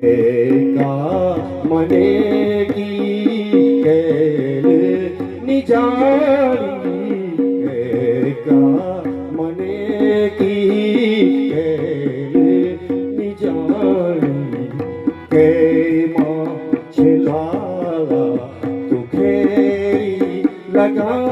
का मने की कैल निजारी का मने की कैल निजारी के माँ छिला तू खेरी लगानी।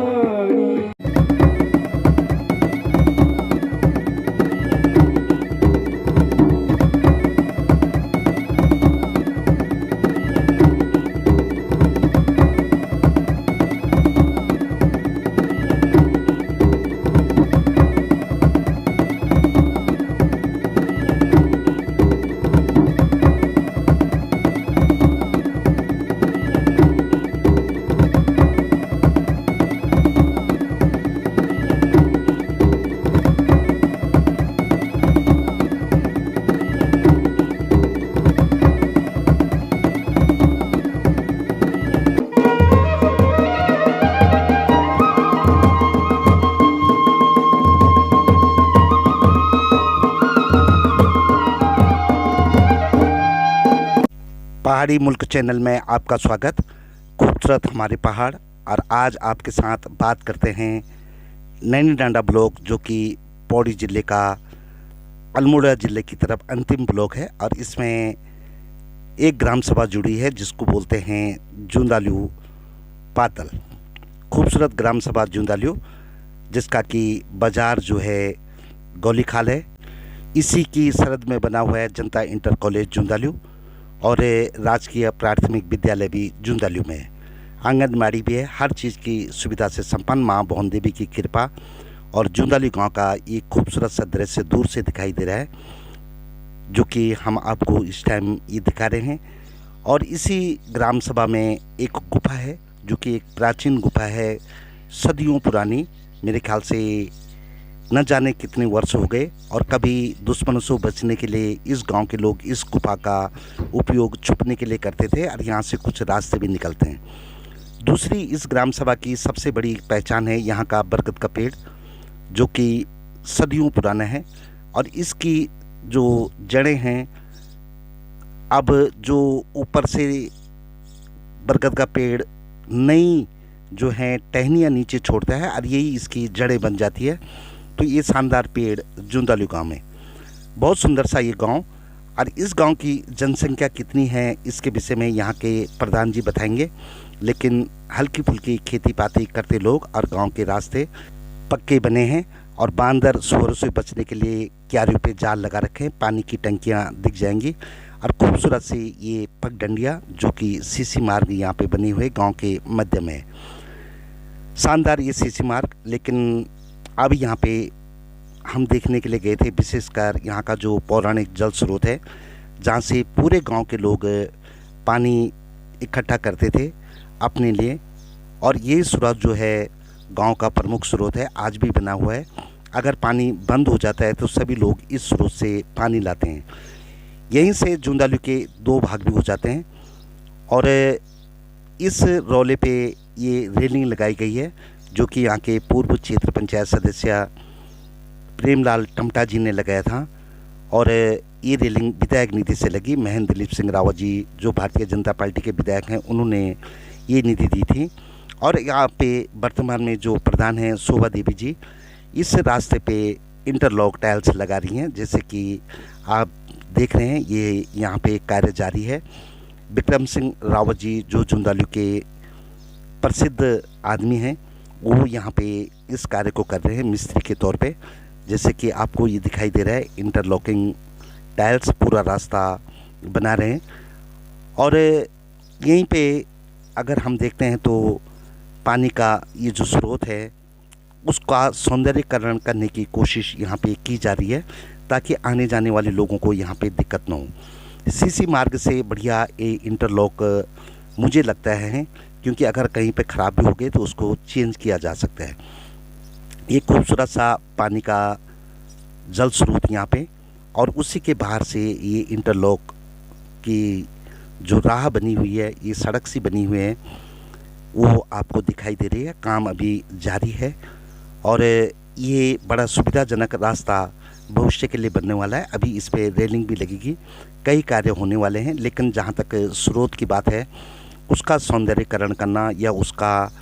पहाड़ी मुल्क चैनल में आपका स्वागत। खूबसूरत हमारे पहाड़, और आज आपके साथ बात करते हैं नैनी डांडा ब्लॉक, जो कि पौड़ी ज़िले का अल्मोड़ा ज़िले की तरफ अंतिम ब्लॉक है। और इसमें एक ग्राम सभा जुड़ी है जिसको बोलते हैं जूंदालू पातल। खूबसूरत ग्राम सभा जूंदालू, जिसका कि बाज़ार जो है गौलीखाल है। इसी की सरहद में बना हुआ है जनता इंटर कॉलेज जूंदालू, और राजकीय प्राथमिक विद्यालय भी जूंदालू में है। आंगनबाड़ी भी है। हर चीज़ की सुविधा से संपन्न माँ भवन देवी की कृपा। और जूंदालू गांव का एक खूबसूरत सा दृश्य दूर से दिखाई दे रहा है, जो कि हम आपको इस टाइम ये दिखा रहे हैं। और इसी ग्राम सभा में एक गुफा है, जो कि एक प्राचीन गुफा है, सदियों पुरानी। मेरे ख्याल से न जाने कितने वर्ष हो गए। और कभी दुश्मनों से बचने के लिए इस गांव के लोग इस गुफा का उपयोग छुपने के लिए करते थे, और यहाँ से कुछ रास्ते भी निकलते हैं। दूसरी, इस ग्राम सभा की सबसे बड़ी पहचान है यहाँ का बरगद का पेड़, जो कि सदियों पुराना है। और इसकी जो जड़ें हैं, अब जो ऊपर से बरगद का पेड़ नई जो है टहनियाँ नीचे छोड़ता है, और यही इसकी जड़ें बन जाती है। तो ये शानदार पेड़ जूंदालू गांव में, बहुत सुंदर सा ये गांव। और इस गांव की जनसंख्या कितनी है इसके विषय में यहाँ के प्रधान जी बताएंगे। लेकिन हल्की फुल्की खेती पाती करते लोग, और गांव के रास्ते पक्के बने हैं। और बांदर सुअरों से बचने के लिए क्यारियों पे जाल लगा रखे हैं। पानी की टंकियाँ दिख जाएंगी। और खूबसूरत सी ये पगडंडियाँ, जो कि सीसी मार्ग यहाँ पे बनी हुई गाँव के मध्य में है। शानदार ये सीसी मार्ग। लेकिन अब यहाँ पे हम देखने के लिए गए थे, विशेषकर यहाँ का जो पौराणिक जल स्रोत है, जहाँ से पूरे गांव के लोग पानी इकट्ठा करते थे अपने लिए। और ये स्रोत जो है गांव का प्रमुख स्रोत है, आज भी बना हुआ है। अगर पानी बंद हो जाता है तो सभी लोग इस स्रोत से पानी लाते हैं। यहीं से जूंदालू के दो भाग भी हो जाते हैं। और इस रोले पे ये रेलिंग लगाई गई है, जो कि यहाँ के पूर्व क्षेत्र पंचायत सदस्य प्रेमलाल टमटा जी ने लगाया था। और ये रेलिंग विधायक निधि से लगी। महेंद्र दिलीप सिंह रावत जी, जो भारतीय जनता पार्टी के विधायक हैं, उन्होंने ये निधि दी थी। और यहाँ पे वर्तमान में जो प्रधान हैं शोभा देवी जी, इस रास्ते पे इंटरलॉक टाइल्स लगा रही हैं। जैसे कि आप देख रहे हैं, ये यहाँ पे कार्य जारी है। विक्रम सिंह रावत जी, जो जूंदालू के प्रसिद्ध आदमी हैं, वो यहाँ पे इस कार्य को कर रहे हैं मिस्त्री के तौर पे। जैसे कि आपको ये दिखाई दे रहा है, इंटरलॉकिंग टाइल्स पूरा रास्ता बना रहे हैं। और यहीं पे अगर हम देखते हैं तो पानी का ये जो स्रोत है, उसका सौंदर्यीकरण करने की कोशिश यहाँ पे की जा रही है, ताकि आने जाने वाले लोगों को यहाँ पे दिक्कत ना हो। सीसी मार्ग से बढ़िया ये इंटरलॉक मुझे लगता है, क्योंकि अगर कहीं पे ख़राब भी हो गए तो उसको चेंज किया जा सकता है। ये खूबसूरत सा पानी का जल स्रोत यहाँ पे, और उसी के बाहर से ये इंटरलॉक की जो राह बनी हुई है, ये सड़क सी बनी हुई है, वो आपको दिखाई दे रही है। काम अभी जारी है। और ये बड़ा सुविधाजनक रास्ता भविष्य के लिए बनने वाला है। अभी इस पे रेलिंग भी लगेगी, कई कार्य होने वाले हैं। लेकिन जहाँ तक स्रोत की बात है, उसका सौंदर्यीकरण करना या उसका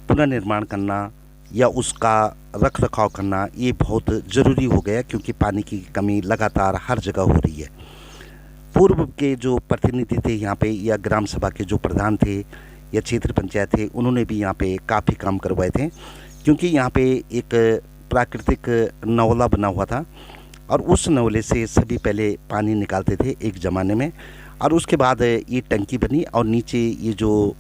पुनर्निर्माण करना या उसका रख रखाव करना ये बहुत ज़रूरी हो गया, क्योंकि पानी की कमी लगातार हर जगह हो रही है। पूर्व के जो प्रतिनिधि थे यहाँ पे, या ग्राम सभा के जो प्रधान थे या क्षेत्र पंचायत थे, उन्होंने भी यहाँ पे काफ़ी काम करवाए थे, क्योंकि यहाँ पे एक प्राकृतिक नवला बना हुआ था और उस नवले से सभी पहले पानी निकालते थे एक ज़माने में। और उसके बाद ये टंकी बनी और नीचे ये जो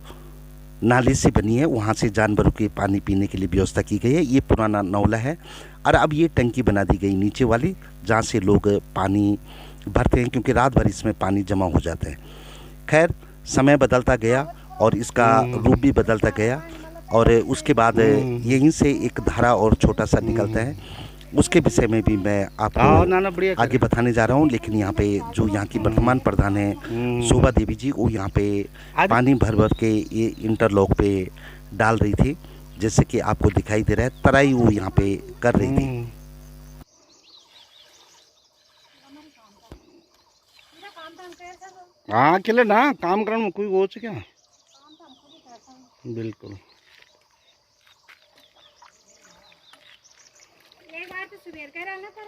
नाली से बनी है, वहाँ से जानवरों के पानी पीने के लिए व्यवस्था की गई है। ये पुराना नवला है और अब ये टंकी बना दी गई नीचे वाली, जहाँ से लोग पानी भरते हैं, क्योंकि रात भर इसमें पानी जमा हो जाता है। खैर, समय बदलता गया और इसका रूप भी बदलता गया और उसके बाद यहीं से एक धारा और छोटा सा निकलता है, उसके विषय में भी मैं आपको आगे बताने जा रहा हूँ। लेकिन यहाँ पे जो यहाँ की वर्तमान प्रधान है शोभा देवी जी, वो यहाँ पे पानी भर भर के ये इंटरलॉक पे डाल रही थी, जैसे कि आपको दिखाई दे रहा है, तराई वो यहाँ पे कर रही थी। हाँ, अकेले ना काम करने में कोई वो क्या बिल्कुल। एक बार तो सुबह कर आना था।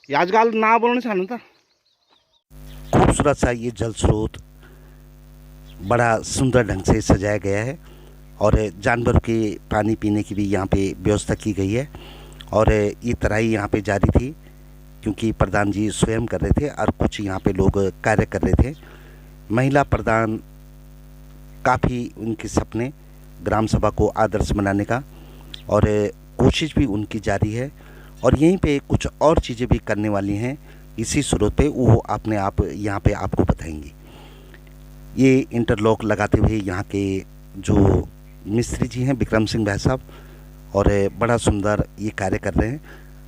आजकल ना बोलने से था। खूबसूरत सा ये जल स्रोत बड़ा सुंदर ढंग से सजाया गया है और जानवरों के पानी पीने की भी यहाँ पे व्यवस्था की गई है। और ये तराई यहाँ पे जारी थी, क्योंकि प्रधान जी स्वयं कर रहे थे और कुछ यहाँ पे लोग कार्य कर रहे थे। महिला प्रधान काफ़ी उनके सपने ग्राम सभा को आदर्श बनाने का और कोशिश भी उनकी जारी है। और यहीं पे कुछ और चीज़ें भी करने वाली हैं इसी स्रोत पे, वो अपने आप यहाँ पे आपको बताएंगी। ये इंटरलॉक लगाते हुए यहाँ के जो मिस्त्री जी हैं विक्रम सिंह भाई साहब, और बड़ा सुंदर ये कार्य कर रहे हैं।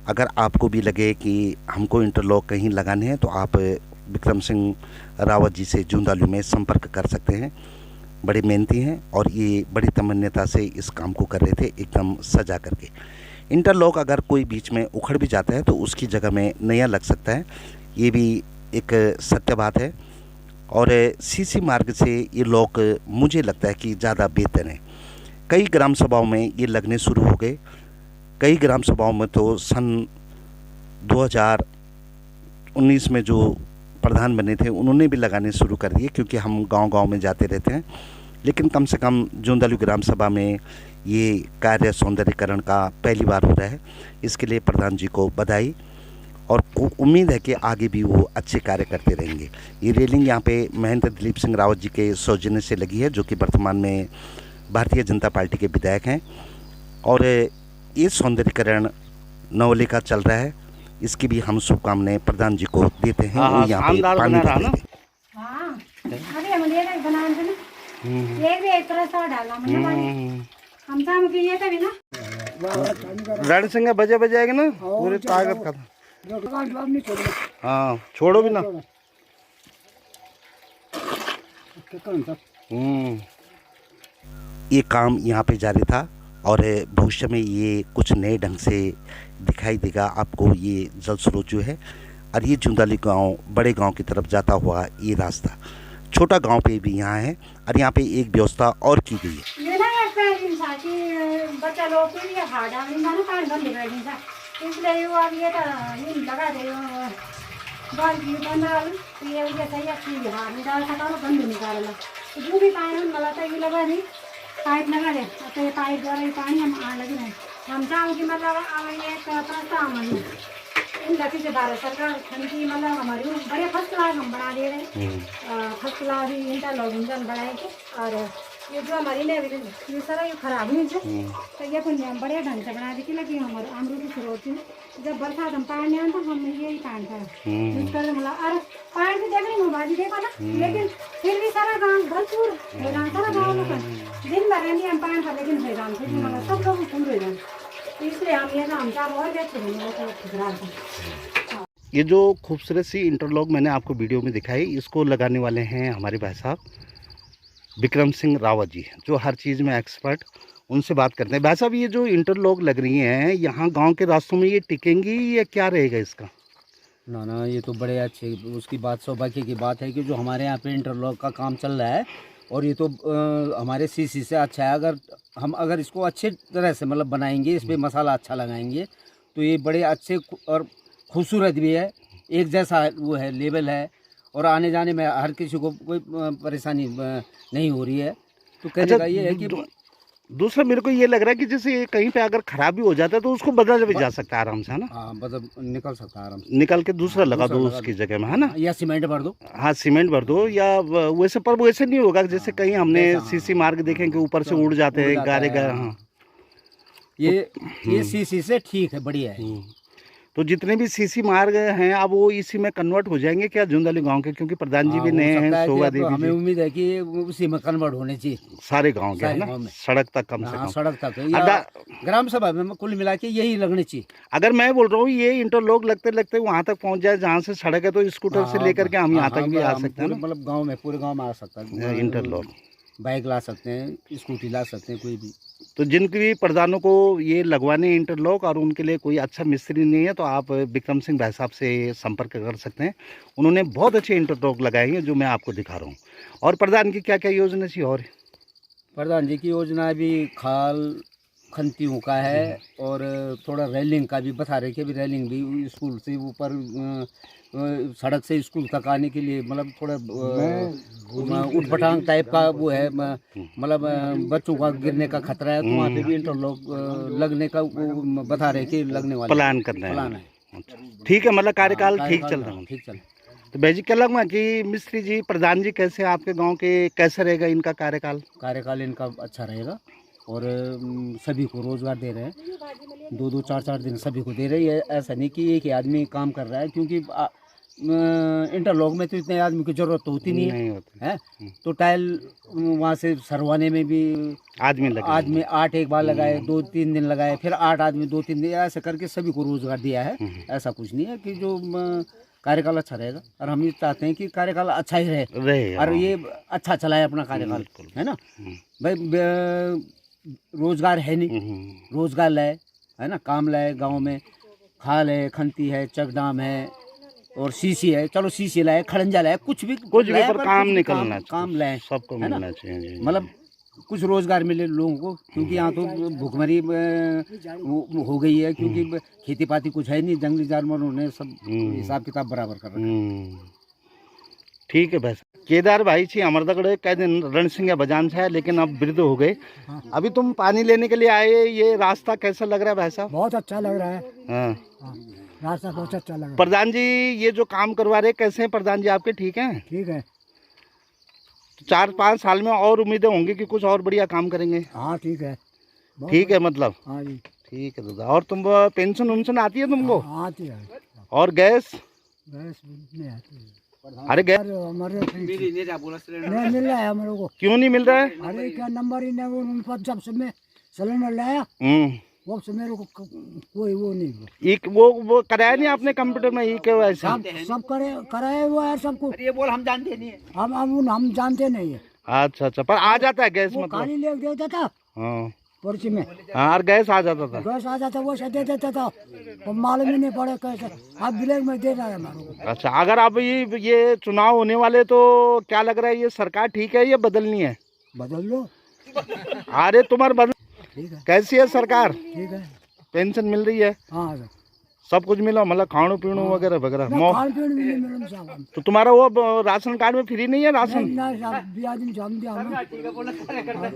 अगर आपको भी लगे कि हमको इंटरलॉक कहीं लगाने हैं तो आप विक्रम सिंह रावत जी से जूंदालू में संपर्क कर सकते हैं। बड़े मेहनती हैं और ये बड़ी तमन्यता से इस काम को कर रहे थे, एकदम सजा करके। इंटरलॉक अगर कोई बीच में उखड़ भी जाता है तो उसकी जगह में नया लग सकता है, ये भी एक सत्य बात है। और सीसी मार्ग से ये लॉक मुझे लगता है कि ज़्यादा बेहतर है। कई ग्राम सभाओं में ये लगने शुरू हो गए, कई ग्राम सभाओं में तो सन 2019 में जो प्रधान बने थे उन्होंने भी लगाने शुरू कर दिए, क्योंकि हम गांव-गांव में जाते रहते हैं। लेकिन कम से कम जूंदालू ग्राम सभा में ये कार्य सौंदर्यीकरण का पहली बार हो रहा है। इसके लिए प्रधान जी को बधाई और उम्मीद है कि आगे भी वो अच्छे कार्य करते रहेंगे। ये रेलिंग यहाँ पे महेंद्र दिलीप सिंह रावत जी के सौजन्य से लगी है, जो कि वर्तमान में भारतीय जनता पार्टी के विधायक हैं। और ये सौंदर्यीकरण नवले का चल रहा है, इसकी भी हम शुभकामनाएं प्रधान जी को देते हैं। वो यहाँ पे पानी भर देंगे। हाँ, अरे हम ये ना बनाने थे ना, एक तरह से डालना मैंने पानी। हम शाम की ये कभी ना रेड सिंह बजे बजे आएगा ना, पूरे ताकत का था। हाँ, छोड़ो भी ना। ये काम यहाँ पे जारी था और भविष्य में ये कुछ नए ढंग से दिखाई देगा आपको, ये जल स्रोत जो है। और ये जूंदाली गांव बड़े गांव की तरफ जाता हुआ ये रास्ता छोटा गांव पे भी यहाँ है। और यहाँ पे एक व्यवस्था और की गई है। ये ना एक बच्चा लोग के लिए हार्ड आ रही ना पानी बंद कर दी था, इसलिए वो अब ये लगा दे बाल की बंदा ये सही अच्छी हाथ में डाल सका बंद निकालना। तो जो भी पानी मला तो ये लगा दी पाइप लगा दे, तो ये पाइप द्वारा ये पानी हम आ लगे हैं। हम चाहूँ कि मतलब ये प्रस्ताव इन लकी से भारत सरकार की मतलब हमारी बड़े फर्स्ट क्लास हम बना दे रहे हैं। फर्स्ट क्लास ही इंटरलॉक इंजन बनाए थे। और ये जो हमारी ने ये सारा ये खराब हुई थे, तो ये अपन हम बड़े ढंग से बना दी कि लगी हमारे अमरूद की शुरुआत में जब बरसात हम पानी आता हम यही पानी था मतलब। और पानी से देख रही बाजी देखो ना, लेकिन फिर भी सारा गाँव भरपूर हैरान, सारा गाँव लोग दिन भर रहती हम पानी था, लेकिन हैरान थे मतलब सब लोग पूरे जान। इसलिए हम ये काम चाह और बेहतर ये जो खूबसूरत सी इंटरलॉक मैंने आपको वीडियो में दिखाई, इसको लगाने वाले हैं हमारे भाई साहब विक्रम सिंह रावत जी, जो हर चीज़ में एक्सपर्ट। उनसे बात करते हैं। भाई साहब, ये जो इंटरलॉक लग रही हैं यहाँ गांव के रास्तों में, ये टिकेंगी या क्या रहेगा इसका? ना ना, ये तो बड़े अच्छे, उसकी बात सौभाग्य की बात है कि जो हमारे यहाँ पे इंटरलॉक का काम चल रहा है, और ये तो हमारे सीसी से अच्छा है। अगर इसको अच्छे तरह से मतलब बनाएंगे, इस पर मसाला अच्छा लगाएंगे, तो ये बड़े अच्छे और खूबसूरत भी है, एक जैसा वो है, लेवल है, और आने जाने में हर किसी को कोई परेशानी नहीं हो रही है। तो कहने का ये है कि दूसरा मेरे को ये लग रहा है कि जैसे कहीं पे अगर खराब भी हो जाता है तो उसको बदला भी जा सकता है आराम से, है ना? हाँ, मतलब निकल सकता है आराम से, निकाल के दूसरा लगा दो उसकी जगह में, है ना? या सीमेंट भर दो। हाँ, सीमेंट भर दो या वैसे, पर वैसे नहीं होगा जैसे कहीं हमने सीसी मार्ग देखे कि ऊपर से उड़ जाते हैं गारे गारे। हाँ, ये सीसी से ठीक है, बढ़िया है। तो जितने भी सीसी मार्ग हैं अब वो इसी में कन्वर्ट हो जाएंगे क्या झुंझुनू गांव के? क्योंकि प्रधान जी भी नए हैं, शोभा देवी हमें जी, उम्मीद है कि उसी में कन्वर्ट होने चाहिए सारे गांव के, है ना? गाँव में। सड़क तक कम से हाँ, कम। सड़क तक या ग्राम सभा में कुल मिला के यही लगने चाहिए। अगर मैं बोल रहा हूँ ये इंटरलॉक लगते लगते वहां तक पहुंच जाए जहाँ से सड़क है, तो स्कूटर से लेकर के हम यहाँ तक भी आ सकते हैं ना? मतलब गांव में, पूरे गांव में आ सकता है इंटरलॉक। बाइक ला सकते हैं, स्कूटी ला सकते हैं, कोई भी। तो जिनके भी प्रधानों को ये लगवाने इंटरलॉक और उनके लिए कोई अच्छा मिस्त्री नहीं है, तो आप विक्रम सिंह भाई साहब से संपर्क कर सकते हैं। उन्होंने बहुत अच्छे इंटरलॉक लगाए हैं जो मैं आपको दिखा रहा हूँ। और प्रधान की क्या क्या योजना थी? और प्रधान जी की योजना भी खाल खंतियों का है, और थोड़ा रेलिंग का भी बता रहे कि अभी रेलिंग भी स्कूल से ऊपर सड़क से स्कूल तक आने के लिए, मतलब थोड़ा उठपटांग टाइप का वो है, मतलब बच्चों का गिरने का खतरा है, तो वहाँ पे भी इंटरलॉक लगने का वो बता रहे कि लगने वाला प्लान करना है। प्लान है। ठीक है, मतलब कार्यकाल ठीक चल रहा है। ठीक चल। तो भाई जी क्या लगवा कि मिस्त्री जी, प्रधान जी कैसे आपके गाँव के, कैसे रहेगा इनका कार्यकाल? कार्यकाल इनका अच्छा रहेगा, और सभी को रोजगार दे रहे हैं, 2-2 4-4 दिन सभी को दे रही है। ऐसा नहीं कि एक ही आदमी काम कर रहा है, क्योंकि इंटरलॉक में तो इतने आदमी की जरूरत तो होती नहीं है। तो टाइल वहाँ से सरवाने में भी आदमी 8 एक बार लगाए, 2-3 दिन लगाए, फिर 8 आदमी 2-3 दिन, ऐसा करके सभी को रोजगार दिया है। ऐसा कुछ नहीं है कि जो कार्यकाल अच्छा रहेगा, और हम ये चाहते हैं कि कार्यकाल अच्छा ही रहे और ये अच्छा चलाए अपना कार्यकाल, है ना भाई? रोजगार है नहीं, रोजगार लाए, है ना? काम लाए, गांव में खाल है, खंती है, चकडाम है, और सीसी है। चलो सीसी लाए, खड़ंजा लाए, कुछ भी पर काम निकलना, काम लाए, सबको मिलना चाहिए, मतलब कुछ रोजगार मिले लोगों को, क्योंकि यहाँ तो भुखमरी हो गई है, क्योंकि खेती पाती कुछ है नहीं, जंगली जानवरों ने सब हिसाब किताब बराबर कर रखा है। ठीक है भाई। केदार भाई छी अमरदगढ़ कह दिन रण सिंह बजान से है, लेकिन अब वृद्ध हो गए। अभी तुम पानी लेने के लिए आए, ये रास्ता कैसा लग रहा है भाई साहब? बहुत अच्छा लग रहा है। हाँ, रास्ता बहुत अच्छा लग रहा है। प्रधान जी ये जो काम करवा रहे कैसे हैं प्रधान जी आपके? ठीक हैं? ठीक है। 4-5 साल में और उम्मीदें होंगी कि कुछ और बढ़िया काम करेंगे? हाँ ठीक है। ठीक है, मतलब हाँ जी ठीक है दादा। और तुम पेंशन उनशन आती है तुमको? हाँ, आती है। और गैस? गैस नहीं आती है। अरे गैस हमारे नहीं मिल रहा है हम लोग को। क्यों नहीं मिल रहा है? अरे क्या नंबर ही नहीं, वो उन पर जब से मैं सिलेंडर लाया वो से मेरे को कोई वो नहीं हुआ। एक वो कराया नहीं आपने कंप्यूटर में? सब कराए हुआ है सबको। ये बोल हम जानते नहीं है, हम जानते नहीं है। अच्छा अच्छा, पर आ जाता है गैस? वो मतलब खाली ले देता था हाँ पर्ची में, हाँ, और गैस आ जाता था? गैस आ जाता वो से दे देता था, वो मालूम ही नहीं पड़े कैसे। अब ब्लैक में दे रहा है हमारे को। अच्छा, अगर अब ये चुनाव होने वाले, तो क्या लग रहा है ये सरकार ठीक है या बदलनी है? बदल लो। अरे तुम्हारे बदल ठीक है। कैसी है सरकार? ठीक है। पेंशन मिल रही है? हाँ सब कुछ मिला, मतलब खाणो पीणो वगैरह वगैरह? खान पीन भी नहीं मिलम साहब। तो तुम्हारा वो राशन कार्ड में फ्री नहीं है राशन? ना साहब, बिया दिन जाम दिया हम।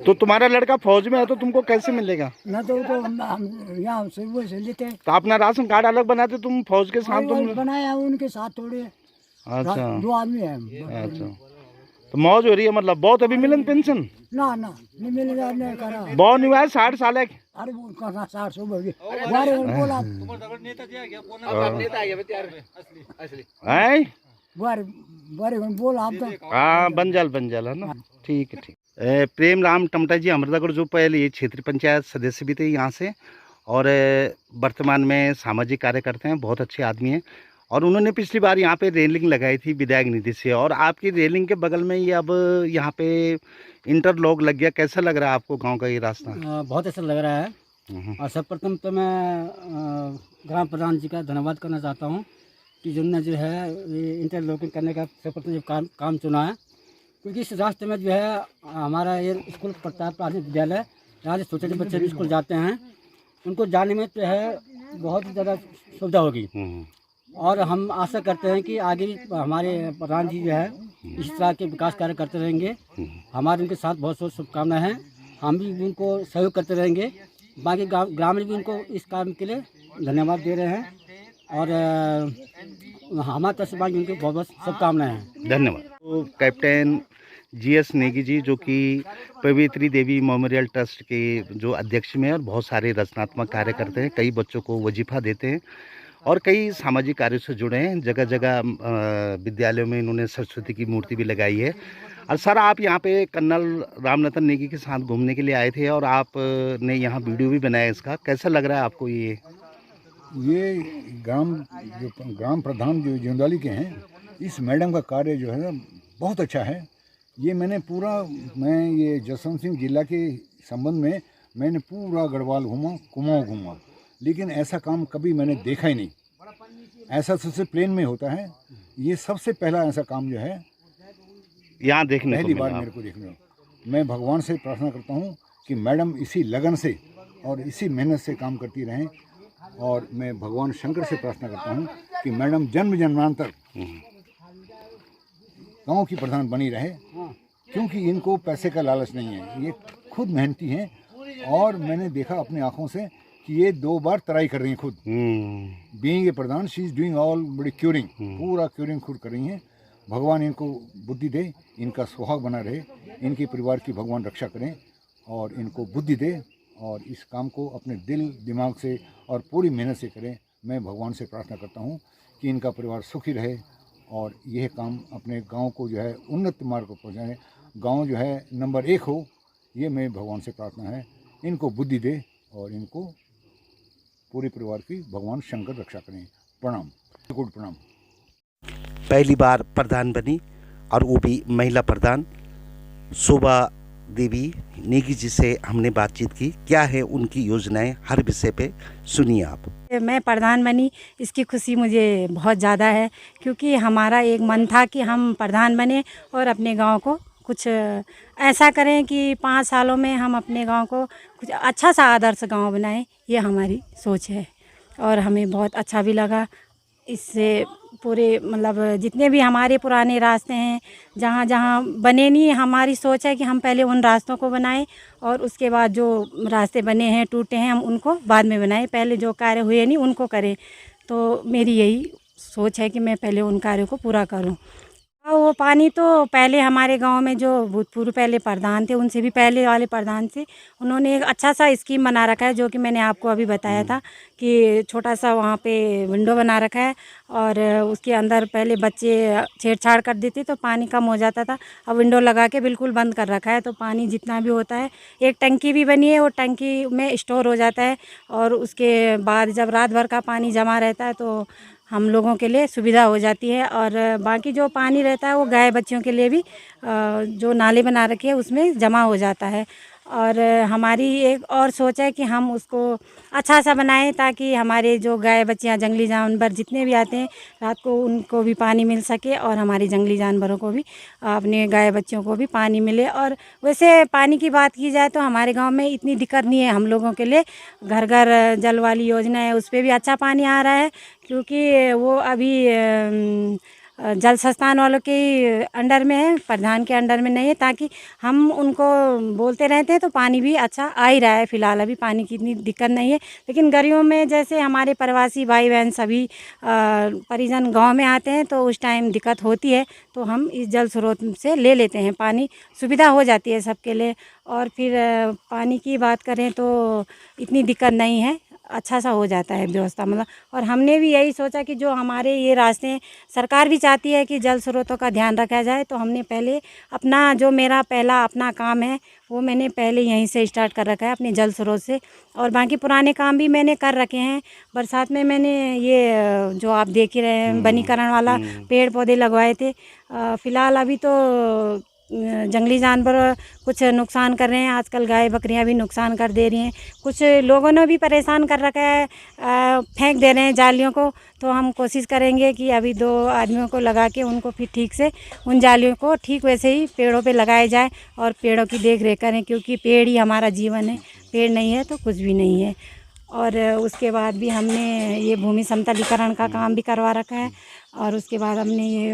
तो तुम्हारा लड़का फौज में है तो तुमको कैसे मिलेगा? ना तो हम यहाँ से वो से लेते हैं। तो अपना राशन कार्ड अलग बनाते तुम फौज के साथ? तुम बनाया उनके साथ थोड़े। अच्छा 2 आदमी है हम। अच्छा, तो मौज हो रही है मतलब? बहुत अभी मिलन पेंशन? ना नहीं मिलेगा, नहीं करा। बहुत नहीं हुआ है, 60 साल है। अरे वो करना 60 हो गई। बारे बोला हैं? बारे बोला आप तो। हाँ, बंजाल है ना। ठीक है ठीक। प्रेम राम टमटा जी अमृतगढ़ जो पहले ये क्षेत्रीय पंचायत सदस्य भी थे यहाँ से, और वर्तमान में सामाजिक कार्य करते हैं, बहुत अच्छे आदमी हैं। और उन्होंने पिछली बार यहाँ पे रेलिंग लगाई थी विधायक निधि से, और आपकी रेलिंग के बगल में ही अब यहाँ पे इंटरलॉक लग गया। कैसा लग रहा है आपको गांव का ये रास्ता? बहुत अच्छा लग रहा है। और सर्वप्रथम तो मैं ग्राम प्रधान जी का धन्यवाद करना चाहता हूँ कि जिन्होंने जो है ये इंटरलॉकिंग करने का सर्वप्रथम जो काम चुना है, क्योंकि इस रास्ते में जो है हमारा ये स्कूल पड़ता है प्राथमिक विद्यालय, यहाँ से छोटे छोटे बच्चे भी स्कूल जाते हैं, उनको जाने में जो है बहुत ही ज़्यादा सुविधा होगी। और हम आशा करते हैं कि आगे भी हमारे प्रधान जी जो है इस तरह के विकास कार्य करते रहेंगे। हमारे उनके साथ बहुत बहुत शुभकामनाएं हैं, हम भी उनको सहयोग करते रहेंगे। बाकी ग्रामीण भी उनको इस काम के लिए धन्यवाद दे रहे हैं, और हमारे तरफ से बाकी उनकी बहुत बहुत शुभकामनाएं हैं। धन्यवाद। तो कैप्टन GS नेगी जी, जो कि पवित्री देवी मेमोरियल ट्रस्ट के जो अध्यक्ष में, और बहुत सारे रचनात्मक कार्य करते हैं, कई बच्चों को वजीफा देते हैं और कई सामाजिक कार्यों से जुड़े हैं। जगह जगह विद्यालयों में इन्होंने सरस्वती की मूर्ति भी लगाई है। और सर, आप यहाँ पे कर्नल रामनाथन नेगी के साथ घूमने के लिए आए थे, और आपने यहाँ वीडियो भी बनाया इसका। कैसा लग रहा है आपको ये? ग्राम प्रधान जो जिंदाली के हैं, इस मैडम का कार्य जो है ना बहुत अच्छा है। ये मैं ये जसवंत सिंह जिला के संबंध में मैंने पूरा गढ़वाल घूमा, कुमाऊँ घूमा, लेकिन ऐसा काम कभी मैंने देखा ही नहीं। ऐसा सबसे प्लेन में होता है, ये सबसे पहला ऐसा काम जो है यहाँ देखने पहली बार मेरे को देखने को। मैं भगवान से प्रार्थना करता हूँ कि मैडम इसी लगन से और इसी मेहनत से काम करती रहें, और मैं भगवान शंकर से प्रार्थना करता हूँ कि मैडम जन्म जन्मांतर गांव की प्रधान बनी रहे, क्योंकि इनको पैसे का लालच नहीं है, ये खुद मेहनती हैं। और मैंने देखा अपनी आंखों से कि ये 2 बार तराई कर रही हैं खुद। Being a Pradhan, she is doing all बड़ी क्यूरिंग, पूरा क्यूरिंग खुद कर रही हैं। भगवान इनको बुद्धि दे, इनका सुहाग बना रहे, इनके परिवार की भगवान रक्षा करें और इनको बुद्धि दे, और इस काम को अपने दिल दिमाग से और पूरी मेहनत से करें। मैं भगवान से प्रार्थना करता हूँ कि इनका परिवार सुखी रहे और यह काम अपने गांव को जो है उन्नत मार्ग पर पहुँचाए, गांव जो है नंबर 1 हो। ये मैं भगवान से प्रार्थना है, इनको बुद्धि दे और इनको पूरे परिवार की भगवान शंकर रक्षा करें। प्रणाम, गुड प्रणाम। पहली बार प्रधान बनी, और वो भी महिला प्रधान, शोभा देवी नेगी जी से हमने बातचीत की। क्या है उनकी योजनाएं, हर विषय पे सुनिए आप। मैं प्रधान बनी, इसकी खुशी मुझे बहुत ज़्यादा है, क्योंकि हमारा एक मन था कि हम प्रधान बने और अपने गांव को कुछ ऐसा करें कि 5 सालों में हम अपने गांव को कुछ अच्छा सा आदर्श गांव बनाएं। ये हमारी सोच है, और हमें बहुत अच्छा भी लगा। इससे पूरे मतलब जितने भी हमारे पुराने रास्ते हैं, जहाँ जहाँ बने नहीं, हमारी सोच है कि हम पहले उन रास्तों को बनाएं, और उसके बाद जो रास्ते बने हैं, टूटे हैं, हम उनको बाद में बनाएं। पहले जो कार्य हुए नहीं उनको करें। तो मेरी यही सोच है कि मैं पहले उन कार्यों को पूरा करूं। और वो पानी तो पहले हमारे गांव में जो भूतपूर्व पहले प्रधान थे, उनसे भी पहले वाले प्रधान थे, उन्होंने एक अच्छा सा स्कीम बना रखा है, जो कि मैंने आपको अभी बताया था कि छोटा सा वहाँ पे विंडो बना रखा है, और उसके अंदर पहले बच्चे छेड़छाड़ कर देते तो पानी कम हो जाता था। अब विंडो लगा के बिल्कुल बंद कर रखा है, तो पानी जितना भी होता है, एक टंकी भी बनी है, वो टंकी में स्टोर हो जाता है, और उसके बाद जब रात भर का पानी जमा रहता है तो हम लोगों के लिए सुविधा हो जाती है। और बाकी जो पानी रहता है वो गाय बच्चियों के लिए भी जो नाले बना रखे हैं उसमें जमा हो जाता है। और हमारी एक और सोच है कि हम उसको अच्छा सा बनाएं, ताकि हमारे जो गाय बच्चियां, जंगली जानवर जितने भी आते हैं रात को, उनको भी पानी मिल सके, और हमारी जंगली जानवरों को भी, अपने गाय बच्चियों को भी पानी मिले। और वैसे पानी की बात की जाए तो हमारे गांव में इतनी दिक्कत नहीं है हम लोगों के लिए। घर घर जल वाली योजना है, उस पर भी अच्छा पानी आ रहा है, क्योंकि वो अभी जल संस्थान वालों के अंडर में है, प्रधान के अंडर में नहीं है। ताकि हम उनको बोलते रहते हैं तो पानी भी अच्छा आ ही रहा है। फ़िलहाल अभी पानी की इतनी दिक्कत नहीं है, लेकिन गर्मियों में जैसे हमारे प्रवासी भाई बहन सभी परिजन गांव में आते हैं तो उस टाइम दिक्कत होती है, तो हम इस जल स्रोत से ले लेते हैं पानी, सुविधा हो जाती है सबके लिए। और फिर पानी की बात करें तो इतनी दिक्कत नहीं है, अच्छा सा हो जाता है व्यवस्था मतलब। और हमने भी यही सोचा कि जो हमारे ये रास्ते हैं, सरकार भी चाहती है कि जल स्रोतों का ध्यान रखा जाए, तो हमने पहले अपना जो मेरा पहला अपना काम है वो मैंने पहले यहीं से स्टार्ट कर रखा है अपने जल स्रोत से। और बाकी पुराने काम भी मैंने कर रखे हैं। बरसात में मैंने ये जो आप देख ही रहे हैं वनीकरण वाला पेड़ पौधे लगवाए थे। फ़िलहाल अभी तो जंगली जानवर कुछ नुकसान कर रहे हैं, आजकल गाय बकरियां भी नुकसान कर दे रही हैं। कुछ लोगों ने भी परेशान कर रखा है, फेंक दे रहे हैं जालियों को। तो हम कोशिश करेंगे कि अभी 2 आदमियों को लगा के उनको फिर ठीक से उन जालियों को ठीक वैसे ही पेड़ों पे लगाए जाए और पेड़ों की देख रेख करें, क्योंकि पेड़ ही हमारा जीवन है। पेड़ नहीं है तो कुछ भी नहीं है। और उसके बाद भी हमने ये भूमि समतलीकरण का काम भी करवा रखा है। और उसके बाद हमने ये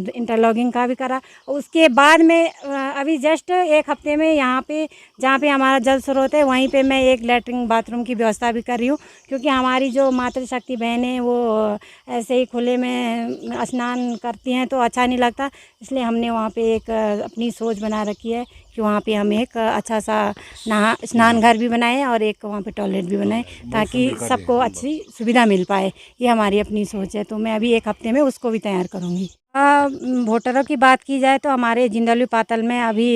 इंटरलॉकिंग का भी करा। उसके बाद में अभी जस्ट 1 हफ्ते में यहाँ पे जहाँ पे हमारा जल स्रोत है वहीं पे मैं एक लैट्रिन बाथरूम की व्यवस्था भी कर रही हूँ, क्योंकि हमारी जो मातृशक्ति बहनें वो ऐसे ही खुले में स्नान करती हैं तो अच्छा नहीं लगता। इसलिए हमने वहाँ पे एक अपनी सोच बना रखी है कि वहाँ पे हम एक अच्छा सा स्नान घर भी बनाएं और एक वहाँ पे टॉयलेट भी बनाएं, ताकि सबको अच्छी सुविधा मिल पाए। ये हमारी अपनी सोच है। तो मैं अभी 1 हफ्ते में उसको भी तैयार करूँगी। वोटरों की बात की जाए तो हमारे जिंदलवी पातल में अभी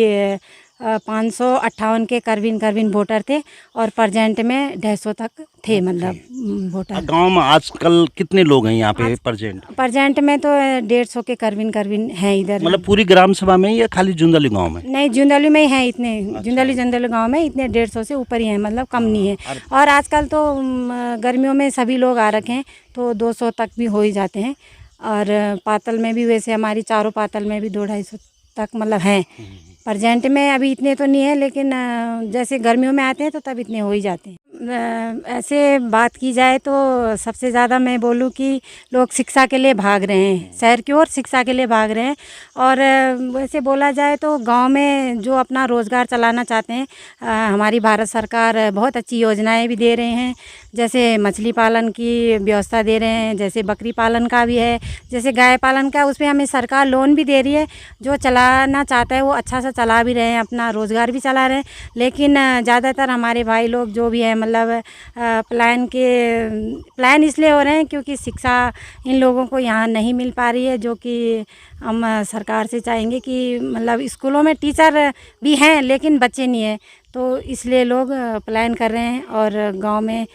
558 के करवीन वोटर थे और प्रेजेंट में 150 तक थे, मतलब वोटर। गांव में आजकल कितने लोग हैं यहाँ पे प्रेजेंट में तो 150 के करवीन हैं इधर। मतलब पूरी ग्राम सभा में या खाली जुंदली गांव में? नहीं, जुंदली में ही हैं इतने। जुंदली गांव में इतने 150 से ऊपर ही हैं, मतलब कम नहीं है। और आजकल तो गर्मियों में सभी लोग आ रखे हैं तो 200 तक भी हो ही जाते हैं। और पातल में भी वैसे हमारी चारों पातल में भी 200-250 तक मतलब हैं। प्रेजेंट में अभी इतने तो नहीं है, लेकिन जैसे गर्मियों में आते हैं तो तब इतने हो ही जाते हैं। ऐसे बात की जाए तो सबसे ज़्यादा मैं बोलूँ कि लोग शिक्षा के लिए भाग रहे हैं, शहर की ओर शिक्षा के लिए भाग रहे हैं। और वैसे बोला जाए तो गांव में जो अपना रोज़गार चलाना चाहते हैं, हमारी भारत सरकार बहुत अच्छी योजनाएं भी दे रहे हैं। जैसे मछली पालन की व्यवस्था दे रहे हैं, जैसे बकरी पालन का भी है, जैसे गाय पालन का, उस पर हमें सरकार लोन भी दे रही है। जो चलाना चाहता है वो अच्छा सा चला भी रहे हैं, अपना रोज़गार भी चला रहे हैं। लेकिन ज़्यादातर हमारे भाई लोग जो भी है, मतलब पलायन इसलिए हो रहे हैं क्योंकि शिक्षा इन लोगों को यहाँ नहीं मिल पा रही है। जो कि हम सरकार से चाहेंगे कि मतलब स्कूलों में टीचर भी हैं लेकिन बच्चे नहीं हैं, तो इसलिए लोग पलायन कर रहे हैं और गांव में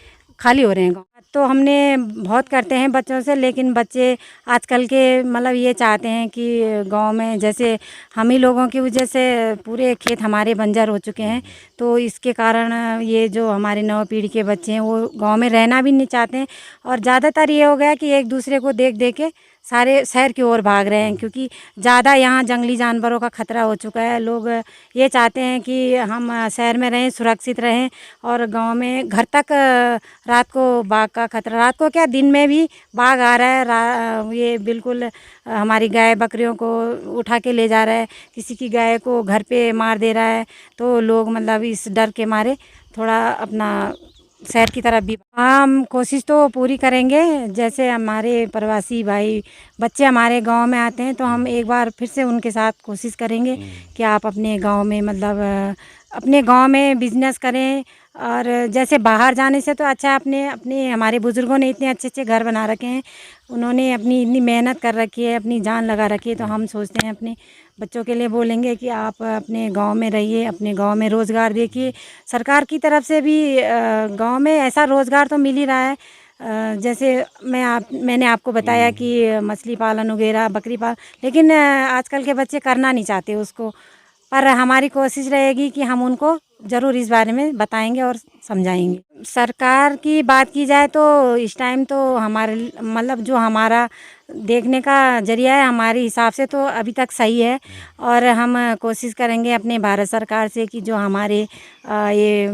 खाली हो रहे हैं। तो हमने बहुत करते हैं बच्चों से, लेकिन बच्चे आजकल के मतलब ये चाहते हैं कि गांव में, जैसे हम ही लोगों की वजह से पूरे खेत हमारे बंजर हो चुके हैं, तो इसके कारण ये जो हमारे नव पीढ़ी के बच्चे हैं वो गांव में रहना भी नहीं चाहते हैं। और ज़्यादातर ये हो गया कि एक दूसरे को देख देख के सारे शहर की ओर भाग रहे हैं, क्योंकि ज़्यादा यहाँ जंगली जानवरों का खतरा हो चुका है। लोग ये चाहते हैं कि हम शहर में रहें, सुरक्षित रहें, और गांव में घर तक रात को बाघ का खतरा, रात को क्या दिन में भी बाघ आ रहा है। ये बिल्कुल हमारी गाय बकरियों को उठा के ले जा रहा है, किसी की गाय को घर पे मार दे रहा है। तो लोग मतलब इस डर के मारे थोड़ा अपना शहर की तरफ भी, हम कोशिश तो पूरी करेंगे। जैसे हमारे प्रवासी भाई बच्चे हमारे गांव में आते हैं तो हम एक बार फिर से उनके साथ कोशिश करेंगे कि आप अपने गांव में, मतलब अपने गांव में बिजनेस करें। और जैसे बाहर जाने से तो अच्छा, अपने हमारे बुज़ुर्गों ने इतने अच्छे अच्छे घर बना रखे हैं, उन्होंने अपनी इतनी मेहनत कर रखी है, अपनी जान लगा रखी है। तो हम सोचते हैं अपने बच्चों के लिए बोलेंगे कि आप अपने गांव में रहिए, अपने गांव में रोज़गार देखिए। सरकार की तरफ से भी गांव में ऐसा रोज़गार तो मिल ही रहा है। जैसे मैंने आपको बताया कि मछली पालन वगैरह, बकरी पालन, लेकिन आजकल के बच्चे करना नहीं चाहते उसको। पर हमारी कोशिश रहेगी कि हम उनको ज़रूर इस बारे में बताएंगे और समझाएंगे। सरकार की बात की जाए तो इस टाइम तो हमारे, मतलब जो हमारा देखने का जरिया है, हमारे हिसाब से तो अभी तक सही है। और हम कोशिश करेंगे अपने भारत सरकार से कि जो हमारे ये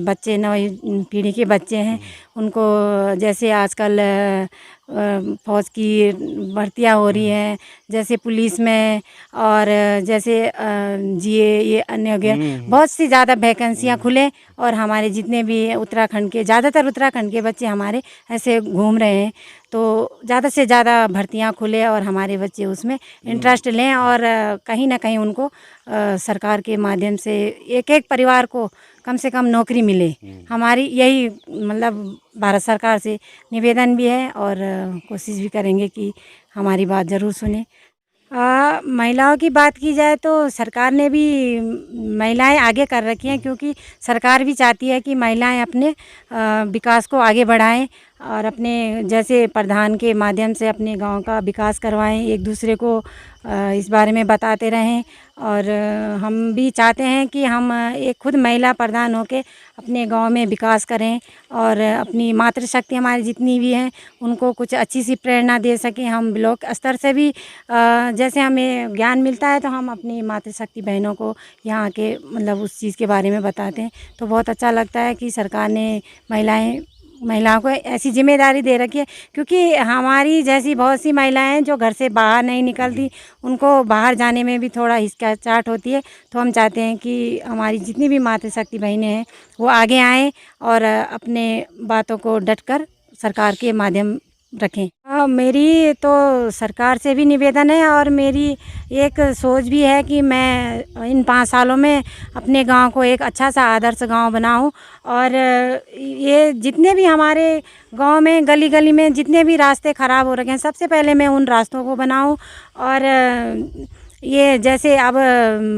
बच्चे, नई पीढ़ी के बच्चे हैं, उनको जैसे आजकल फौज की भर्तियां हो रही हैं, जैसे पुलिस में, और जैसे ये अन्य हो गया, बहुत सी ज़्यादा वैकेंसियां खुले। और हमारे जितने भी उत्तराखंड के, ज़्यादातर उत्तराखंड के बच्चे हमारे ऐसे घूम रहे हैं, तो ज़्यादा से ज़्यादा भर्तियां खुले और हमारे बच्चे उसमें इंटरेस्ट लें। और कहीं ना कहीं उनको सरकार के माध्यम से एक एक परिवार को कम से कम नौकरी मिले। हमारी यही मतलब भारत सरकार से निवेदन भी है और कोशिश भी करेंगे कि हमारी बात ज़रूर सुने। महिलाओं की बात की जाए तो सरकार ने भी महिलाएं आगे कर रखी हैं, क्योंकि सरकार भी चाहती है कि महिलाएं अपने विकास को आगे बढ़ाएं और अपने जैसे प्रधान के माध्यम से अपने गांव का विकास करवाएं, एक दूसरे को इस बारे में बताते रहें। और हम भी चाहते हैं कि हम एक खुद महिला प्रधान होके अपने गांव में विकास करें और अपनी मातृशक्ति हमारी जितनी भी हैं उनको कुछ अच्छी सी प्रेरणा दे सकें। हम ब्लॉक स्तर से भी जैसे हमें ज्ञान मिलता है तो हम अपनी मातृशक्ति बहनों को यहाँ के मतलब उस चीज़ के बारे में बताते हैं। तो बहुत अच्छा लगता है कि सरकार ने महिलाओं को ऐसी जिम्मेदारी दे रखी है, क्योंकि हमारी जैसी बहुत सी महिलाएं हैं जो घर से बाहर नहीं निकलती, उनको बाहर जाने में भी थोड़ा हिचकिचाहट होती है। तो हम चाहते हैं कि हमारी जितनी भी मातृशक्ति बहनें हैं वो आगे आएँ और अपने बातों को डटकर सरकार के माध्यम रखें। मेरी तो सरकार से भी निवेदन है और मेरी एक सोच भी है कि मैं इन 5 सालों में अपने गांव को एक अच्छा सा आदर्श गांव बनाऊं और ये जितने भी हमारे गांव में गली गली में जितने भी रास्ते ख़राब हो रखे हैं सबसे पहले मैं उन रास्तों को बनाऊं। और ये जैसे अब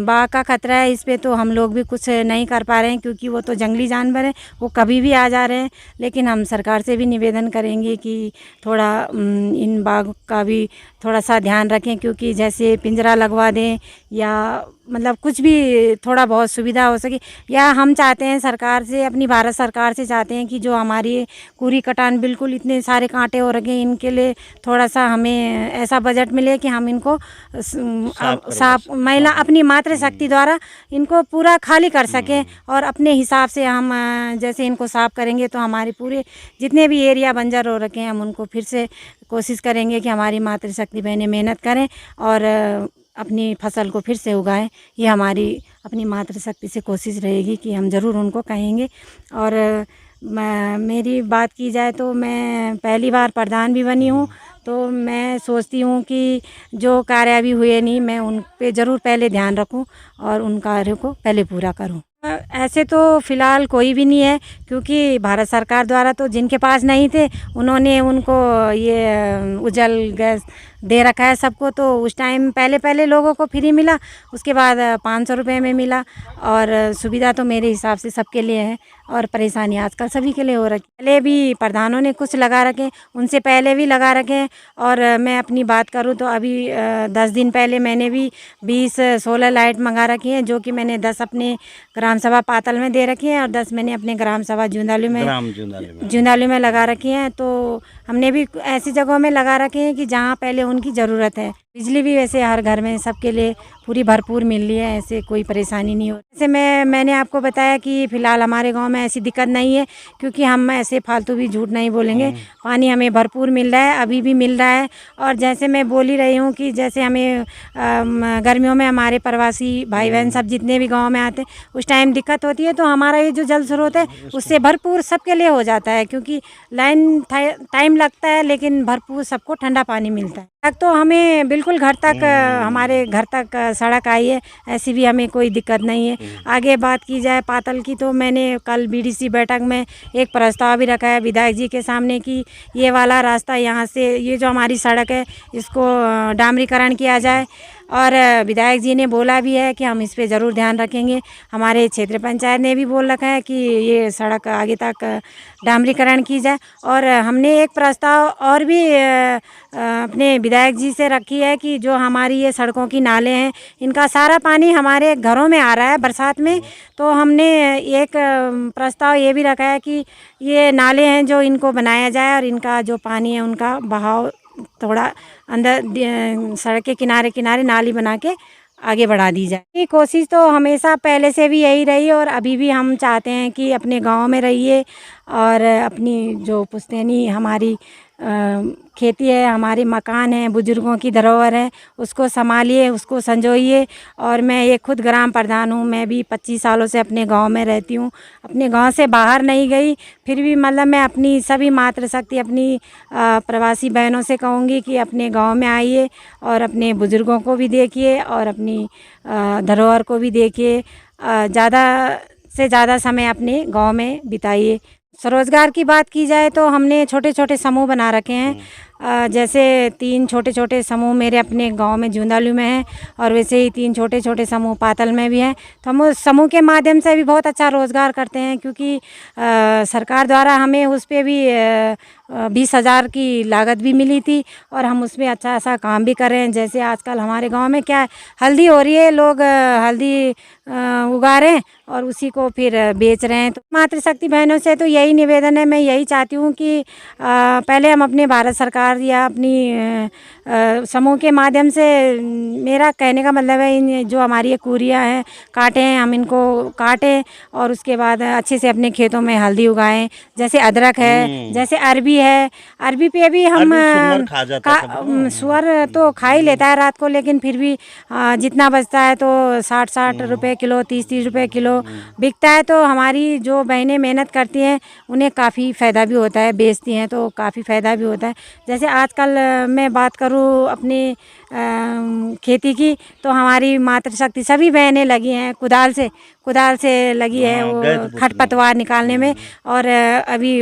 बाघ का खतरा है, इस पे तो हम लोग भी कुछ नहीं कर पा रहे हैं क्योंकि वो तो जंगली जानवर हैं, वो कभी भी आ जा रहे हैं। लेकिन हम सरकार से भी निवेदन करेंगे कि थोड़ा इन बाघ का भी थोड़ा सा ध्यान रखें, क्योंकि जैसे पिंजरा लगवा दें या मतलब कुछ भी थोड़ा बहुत सुविधा हो सके। या हम चाहते हैं सरकार से, अपनी भारत सरकार से चाहते हैं कि जो हमारी कूड़ी कटान बिल्कुल इतने सारे कांटे हो रखे हैं, इनके लिए थोड़ा सा हमें ऐसा बजट मिले कि हम इनको साफ महिला अपनी मातृशक्ति द्वारा इनको पूरा खाली कर सकें और अपने हिसाब से हम जैसे इनको साफ करेंगे तो हमारे पूरे जितने भी एरिया बंजर हो रखे हैं हम उनको फिर से कोशिश करेंगे कि हमारी मातृशक्ति बहनें मेहनत करें और अपनी फसल को फिर से उगाएं। ये हमारी अपनी मातृशक्ति से कोशिश रहेगी कि हम ज़रूर उनको कहेंगे। और मेरी बात की जाए तो मैं पहली बार प्रधान भी बनी हूँ, तो मैं सोचती हूँ कि जो कार्य अभी हुए नहीं मैं उन पे ज़रूर पहले ध्यान रखूँ और उन कार्यों को पहले पूरा करूँ। ऐसे तो फ़िलहाल कोई भी नहीं है, क्योंकि भारत सरकार द्वारा तो जिनके पास नहीं थे उन्होंने उनको ये उजल गैस दे रखा है सबको। तो उस टाइम पहले लोगों को फ्री मिला, उसके बाद 500 रुपये में मिला और सुविधा तो मेरे हिसाब से सबके लिए है और परेशानी आजकल सभी के लिए हो रही। पहले भी प्रधानों ने कुछ लगा रखे, उनसे पहले भी लगा रखे। और मैं अपनी बात करूं तो अभी 10 दिन पहले मैंने भी 20 सोलर लाइट मंगा रखी हैं, जो कि मैंने 10 अपने ग्राम सभा पातल में दे रखी हैं और 10 मैंने अपने ग्राम सभा जुंदालू में लगा रखी हैं। तो हमने भी ऐसी जगहों में लगा रखे हैं कि जहाँ पहले उनकी ज़रूरत है। बिजली भी वैसे हर घर में सबके लिए पूरी भरपूर मिल रही है, ऐसे कोई परेशानी नहीं हो। जैसे मैंने आपको बताया कि फ़िलहाल हमारे गांव में ऐसी दिक्कत नहीं है, क्योंकि हम ऐसे फालतू भी झूठ नहीं बोलेंगे। पानी हमें भरपूर मिल रहा है, अभी भी मिल रहा है। और जैसे मैं बोल ही रही हूँ कि जैसे हमें गर्मियों में हमारे प्रवासी भाई बहन सब जितने भी गाँव में आते हैं उस टाइम दिक्कत होती है, तो हमारा ये जो जल स्रोत है उससे भरपूर सबके लिए हो जाता है, क्योंकि लाइन टाइम लगता है लेकिन भरपूर सबको ठंडा पानी मिलता है। तक तो हमें बिल्कुल घर तक हमारे घर तक सड़क आई है, ऐसी भी हमें कोई दिक्कत नहीं है। आगे बात की जाए पातल की, तो मैंने कल बीडीसी बैठक में एक प्रस्ताव भी रखा है विधायक जी के सामने कि ये वाला रास्ता यहाँ से ये जो हमारी सड़क है इसको डामरीकरण किया जाए। और विधायक जी ने बोला भी है कि हम इस पे ज़रूर ध्यान रखेंगे। हमारे क्षेत्र पंचायत ने भी बोल रखा है कि ये सड़क आगे तक डामरीकरण की जाए। और हमने एक प्रस्ताव और भी अपने विधायक जी से रखी है कि जो हमारी ये सड़कों की नाले हैं इनका सारा पानी हमारे घरों में आ रहा है बरसात में, तो हमने एक प्रस्ताव ये भी रखा है कि ये नाले हैं जो इनको बनाया जाए और इनका जो पानी है उनका बहाव थोड़ा अंदर सड़क के किनारे किनारे नाली बना के आगे बढ़ा दी जाए। ये कोशिश तो हमेशा पहले से भी यही रही और अभी भी हम चाहते हैं कि अपने गांव में रहिए और अपनी जो पुश्तैनी हमारी खेती है, हमारे मकान हैं, बुजुर्गों की धरोहर है, उसको संभालिए, उसको संजोइए। और मैं एक खुद ग्राम प्रधान हूँ, मैं भी 25 सालों से अपने गांव में रहती हूँ, अपने गांव से बाहर नहीं गई। फिर भी मतलब मैं अपनी सभी मातृशक्ति अपनी प्रवासी बहनों से कहूँगी कि अपने गांव में आइए और अपने बुजुर्गों को भी देखिए और अपनी धरोहर को भी देखिए। ज़्यादा से ज़्यादा समय अपने गांव में बिताइए। स्वरोजगार की बात की जाए तो हमने छोटे छोटे समूह बना रखे हैं। जैसे 3 छोटे छोटे समूह मेरे अपने गांव में जूंदालू में हैं और वैसे ही 3 छोटे छोटे समूह पातल में भी हैं। तो हम उस समूह के माध्यम से भी बहुत अच्छा रोज़गार करते हैं, क्योंकि सरकार द्वारा हमें उस पर भी 20,000 की लागत भी मिली थी और हम उसमें अच्छा सा काम भी कर रहे हैं। जैसे आजकल हमारे गांव में क्या है, हल्दी हो रही है, लोग हल्दी उगा रहे हैं और उसी को फिर बेच रहे हैं। तो मातृशक्ति बहनों से तो यही निवेदन है, मैं यही चाहती हूँ कि पहले हम अपने भारत सरकार या अपनी समूह के माध्यम से, मेरा कहने का मतलब है, इन जो हमारी ये कुरियाँ हैं, कांटे हैं, हम इनको काटें और उसके बाद अच्छे से अपने खेतों में हल्दी उगाएं। जैसे अदरक है, जैसे अरबी है, अरबी पे भी हम सुअर खा जाता है सुअर तो खा ही लेता है रात को, लेकिन फिर भी जितना बचता है तो 60 रुपए किलो, 30 रुपए किलो बिकता है। तो हमारी जो बहनें मेहनत करती हैं उन्हें काफ़ी फ़ायदा भी होता है, बेचती हैं तो काफ़ी फ़ायदा भी होता है। जैसे आजकल मैं बात करूँ अपनी खेती की, तो हमारी मातृशक्ति सभी बहनें लगी हैं कुदाल से लगी है वो खरपतवार निकालने में। और अभी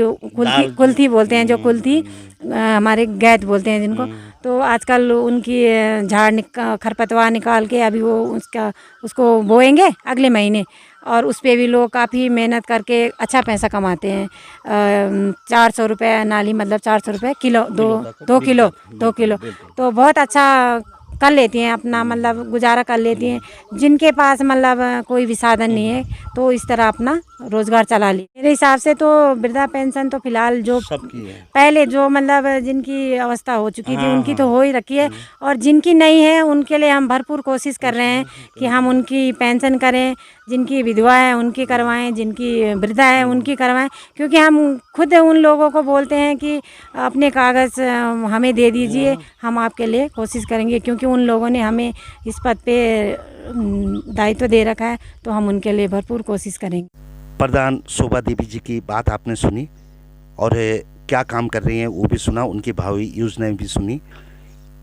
कुल्थी बोलते हैं, जो कुल्थी हमारे गैद बोलते हैं जिनको, तो आजकल उनकी खरपतवार निकाल के अभी वो उसको बोएंगे अगले महीने, और उस पे भी लोग काफ़ी मेहनत करके अच्छा पैसा कमाते हैं। 400 रुपये नाली, मतलब 400 रुपये किलो, 2 किलो तो बहुत अच्छा कर लेती हैं, अपना मतलब गुजारा कर लेती हैं। जिनके पास मतलब कोई भी साधन नहीं है तो इस तरह अपना रोज़गार चला ली। मेरे हिसाब से तो वृद्धा पेंशन तो फिलहाल जो सबकी है। पहले जो मतलब जिनकी अवस्था हो चुकी थी उनकी तो हो ही रखी है, और जिनकी नहीं है उनके लिए हम भरपूर कोशिश कर रहे हैं कि हम उनकी पेंशन करें। जिनकी विधवा है उनकी करवाएं, जिनकी वृद्धा है उनकी करवाएं, क्योंकि हम खुद उन लोगों को बोलते हैं कि अपने कागज़ हमें दे दीजिए, हम आपके लिए कोशिश करेंगे, क्योंकि उन लोगों ने हमें इस पद पे दायित्व दे रखा है, तो हम उनके लिए भरपूर कोशिश करेंगे। प्रधान शोभा देवी जी की बात आपने सुनी और क्या काम कर रही हैं वो भी सुना, उनकी भावी योजनाएं भी सुनी।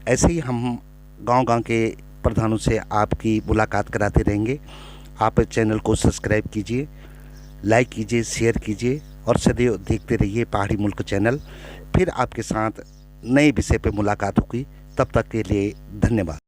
ऐसे ही हम गांव-गांव के प्रधानों से आपकी मुलाकात कराते रहेंगे। आप चैनल को सब्सक्राइब कीजिए, लाइक कीजिए, शेयर कीजिए और सदैव देखते रहिए पहाड़ी मुल्क चैनल। फिर आपके साथ नए विषय पर मुलाकात होगी, तब तक के लिए धन्यवाद।